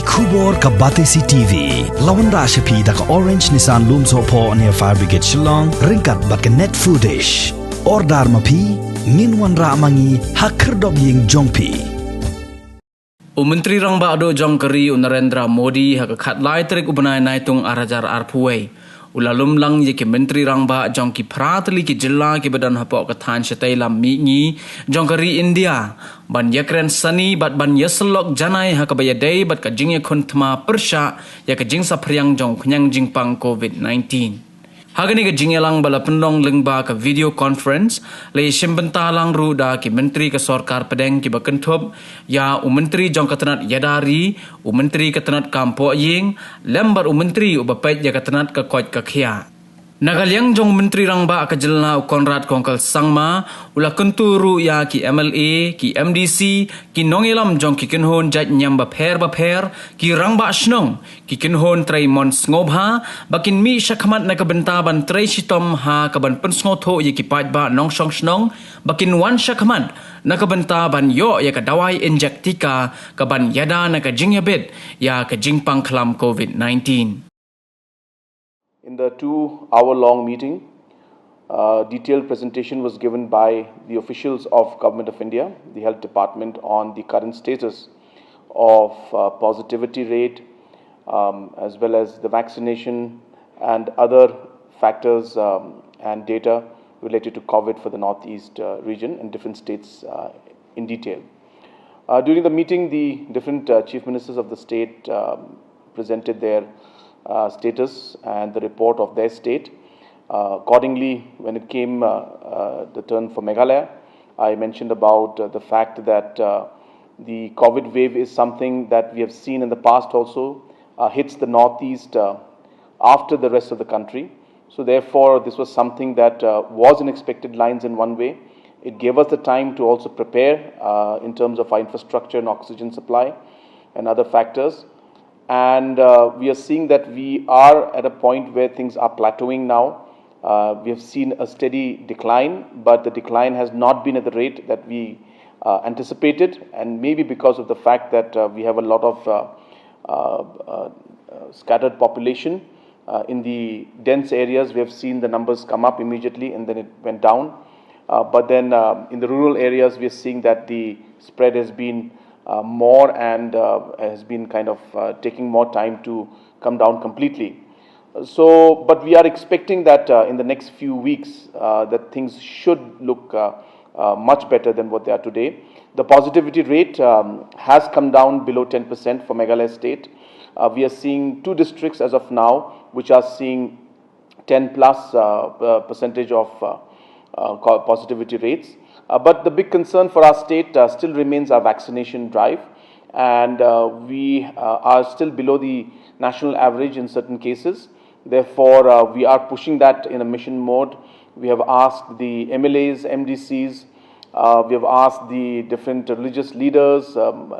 Kubor ka Batesi TV. Lawan ra siya da ka Orange Nissan Lumso po near Fire Brigade Shillong. Ringkat bat ka net foodish. Ordar mapi. Nginwan ra mangi hakerdog ying jongpi. Menteri Rang Bado Jongkeri Narendra Modi hakakat lai terik ubanai naitung arajar arpuai. Ulalum lang ye ke Menteri Rang Ba Jongki Pratli ki jilla ki badan hapok kathan shatai lam mingi Jongkeri India. Ban yakren sani bat ban yaselok janai hakabaya day bat ka jingye kuntma persha ya ka jing sapriang jong kunyang jingpang COVID-19. Hagani ka jingyalang bala pendong lengba ka video conference le shimbenta lang ruda ki menteri ka sorkar pedeng ki bakentop ya menteri jong katanat yadari menteri katanat kampo ying lembar menteri ubapait ya katanat ka koj ka khia Nagalyang jong menteri Rang Ba ka jelna Konrad Kongkal Sangma ula kenturu ya ki MLA ki MDC ki nongilam jong ki kinhon jat nyam ba pher ki Rang Ba snong ki kinhon trai mon ngobha bakin mi shakhamat na kabentaban trai sitom ha kaban pensngotho ye ki paj ba nong song snong bakin wan shakhamat na kabentaban yo ya ka dawai injektika kaban yada na ka jingyabet ya ka jingpang klam COVID-19. In the 2-hour-long meeting, detailed presentation was given by the officials of Government of India, the Health Department, on the current status of positivity rate, as well as the vaccination and other factors and data related to COVID for the Northeast region and different states in detail. During the meeting, the different chief ministers of the state presented their status and the report of their state. Accordingly, when it came the turn for Meghalaya, I mentioned about the fact that the COVID wave is something that we have seen in the past also hits the Northeast after the rest of the country. So therefore, this was something that was in expected lines in one way. It gave us the time to also prepare in terms of our infrastructure and oxygen supply and other factors. And we are seeing that we are at a point where things are plateauing now. We have seen a steady decline, but the decline has not been at the rate that we anticipated, and maybe because of the fact that we have a lot of scattered population. In the dense areas, we have seen the numbers come up immediately and then it went down. But then in the rural areas, we are seeing that the spread has been more and has been kind of taking more time to come down completely. So, but we are expecting that in the next few weeks that things should look much better than what they are today. The positivity rate has come down below 10% for Meghalaya state. We are seeing 2 districts as of now which are seeing 10 plus percentage of positivity rates. But the big concern for our state still remains our vaccination drive, and we are still below the national average in certain cases. Therefore, we are pushing that in a mission mode. We have asked the MLAs, MDCs, we have asked the different religious leaders,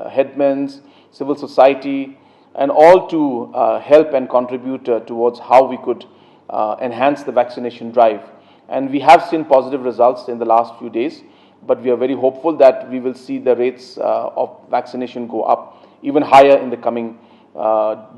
headmen, civil society, and all to help and contribute towards how we could enhance the vaccination drive. And we have seen positive results in the last few days, but we are very hopeful that we will see the rates of vaccination go up even higher in the coming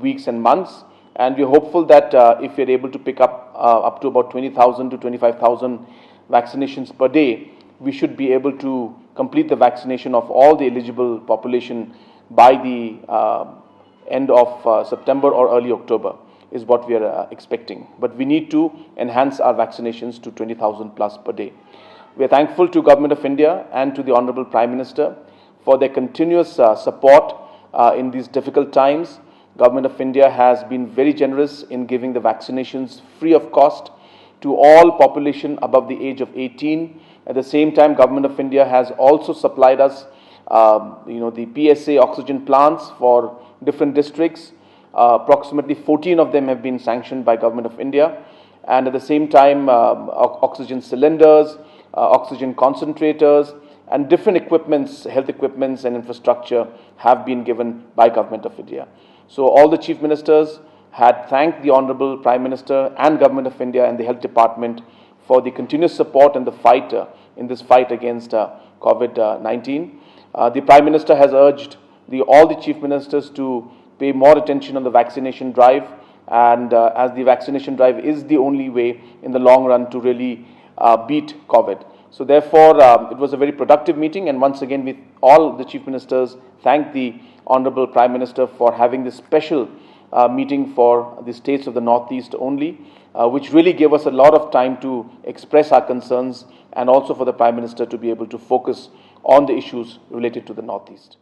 weeks and months. And we are hopeful that if we are able to pick up to about 20,000 to 25,000 vaccinations per day, we should be able to complete the vaccination of all the eligible population by the end of September or early October. Is what we are expecting. But we need to enhance our vaccinations to 20,000 plus per day. We are thankful to Government of India and to the Honorable Prime Minister for their continuous support in these difficult times. Government of India has been very generous in giving the vaccinations free of cost to all population above the age of 18. At the same time, Government of India has also supplied us the PSA oxygen plants for different districts. Approximately 14 of them have been sanctioned by Government of India, and at the same time oxygen cylinders, oxygen concentrators and different equipments, health equipments and infrastructure have been given by Government of India. So all the Chief Ministers had thanked the Honorable Prime Minister and Government of India and the Health Department for the continuous support and the fight in this fight against COVID-19. The Prime Minister has urged all the Chief Ministers to pay more attention on the vaccination drive, and as the vaccination drive is the only way in the long run to really beat COVID. So therefore, it was a very productive meeting, and once again, with all the chief ministers, thank the Honorable Prime Minister for having this special meeting for the states of the Northeast only, which really gave us a lot of time to express our concerns, and also for the Prime Minister to be able to focus on the issues related to the Northeast.